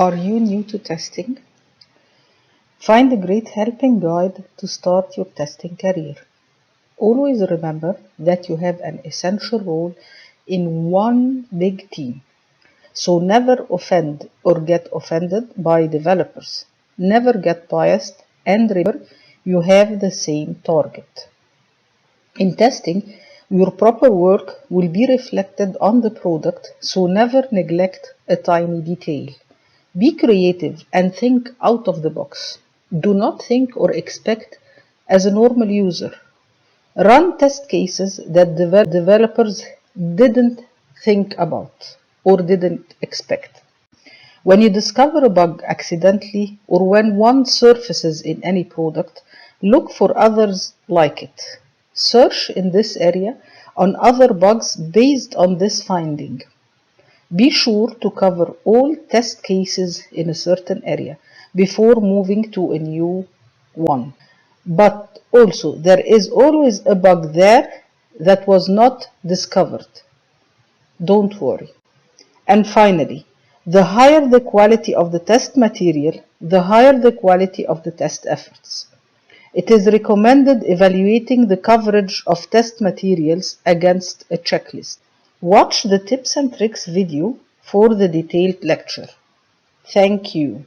Are you new to testing? Find a great helping guide to start your testing career. Always remember that you have an essential role in one big team. So never offend or get offended by developers. Never get biased, and remember you have the same target. In testing, your proper work will be reflected on the product, so never neglect a tiny detail. Be creative and think out of the box. Do not think or expect as a normal user. Run test cases that developers didn't think about or didn't expect. When you discover a bug accidentally or when one surfaces in any product, look for others like it. Search in this area on other bugs based on this finding. Be sure to cover all test cases in a certain area before moving to a new one. But also, there is always a bug there that was not discovered. Don't worry. And finally, the higher the quality of the test material, the higher the quality of the test efforts. It is recommended evaluating the coverage of test materials against a checklist. Watch the tips and tricks video for the detailed lecture. Thank you.